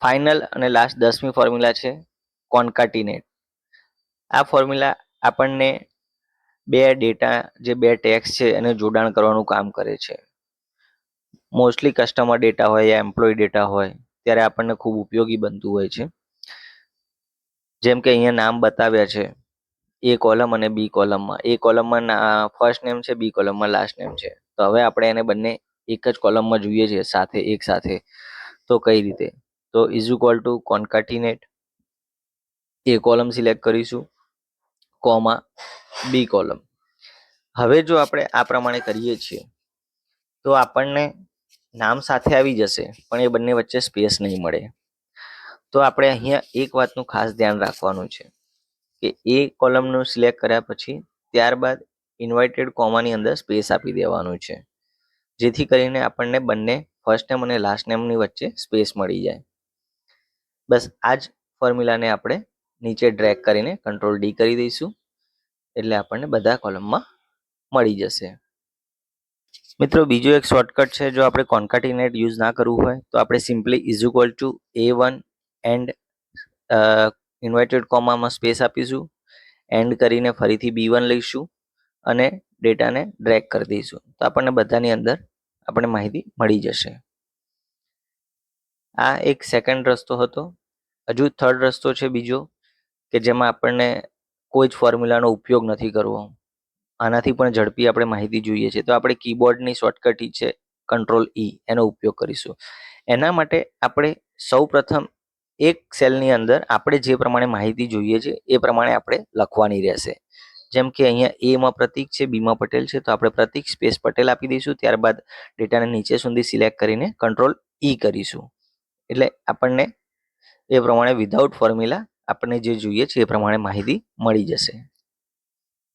Final અને last 10મી formula છે કોન્કાટિનેટ. આ ફોર્મ્યુલા આપણને બે ડેટા જે બે ટેક્સ છે એને જોડાણ કરવાનું કામ કરે છે. મોસ્ટલી કસ્ટમર ડેટા હોય યા એમ્પ્લોય ડેટા હોય ત્યારે આપણને ખૂબ ઉપયોગી બનતું હોય છે. જેમ કે અહીંયા નામ બતાવ્યા છે એ કોલમ અને બી કોલમમાં. એ કોલમમાં ફર્સ્ટ નેમ છે, બી કોલમમાં લાસ્ટ નેમ છે. તો હવે આપણે એને બંને એક જ કોલમમાં જોઈએ છે સાથે એક સાથે. તો કઈ રીતે? તો is equal to concatenate A column select કરીશું, કોમા બી કોલમ. હવે જો આપણે આ પ્રમાણે કરીએ છીએ તો આપણને નામ સાથે આવી જશે પણ એ બંને વચ્ચે સ્પેસ નહીં મળે. તો આપણે અહીંયા એક વાતનું ખાસ ધ્યાન રાખવાનું છે કે એ કોલમનું સિલેક્ટ કર્યા પછી ત્યારબાદ ઇન્વાઇટેડ કોમાની અંદર સ્પેસ આપી દેવાનું છે, જેથી કરીને આપણને બંને ફર્સ્ટ નેમ અને લાસ્ટ નેમની વચ્ચે સ્પેસ મળી જાય. બસ આ જ ફોર્મ્યુલાને આપણે નીચે ડ્રેગ કરીને કંટ્રોલ ડી કરી દઈશું એટલે આપણને બધા કોલમમાં મળી જશે. મિત્રો બીજો એક શોર્ટકટ છે, જો આપણે કોન્કાટિનેટ યુઝ ના કરવું હોય તો આપણે simply is equal to A1 and inverted કોમામાં સ્પેસ આપીશું, એન્ડ કરીને ફરીથી B1 લઈશું અને ડેટાને ડ્રેગ કરી દઈશું તો આપણને બધાની અંદર આપણને માહિતી મળી જશે. આ એક સેકન્ડ રસ્તો હતો. હજુ થર્ડ રસ્તો છે બીજો કે જેમાં આપણને કોઈ જ ફોર્મ્યુલાનો ઉપયોગ નથી કરવો. આનાથી પણ ઝડપી આપણે માહિતી જોઈએ છે તો આપણે કીબોર્ડની શોર્ટકટ છે કંટ્રોલ ઈ એનો ઉપયોગ કરીશું. એના માટે આપણે સૌપ્રથમ એક સેલની અંદર આપણે જે પ્રમાણે માહિતી જોઈએ છે એ પ્રમાણે આપણે લખવાની રહેશે. જેમ કે અહીંયા એમાં પ્રતીક છે, બીમાં પટેલ છે, તો આપણે પ્રતીક સ્પેસ પટેલ આપી દઈશું. ત્યારબાદ ડેટાને નીચે સુધી સિલેક્ટ કરીને કંટ્રોલ ઈ કરીશું એટલે આપણને એ પ્રમાણે વિધાઉટ ફોર્મ્યુલા આપણને જે જોઈએ છે એ પ્રમાણે માહિતી મળી જશે.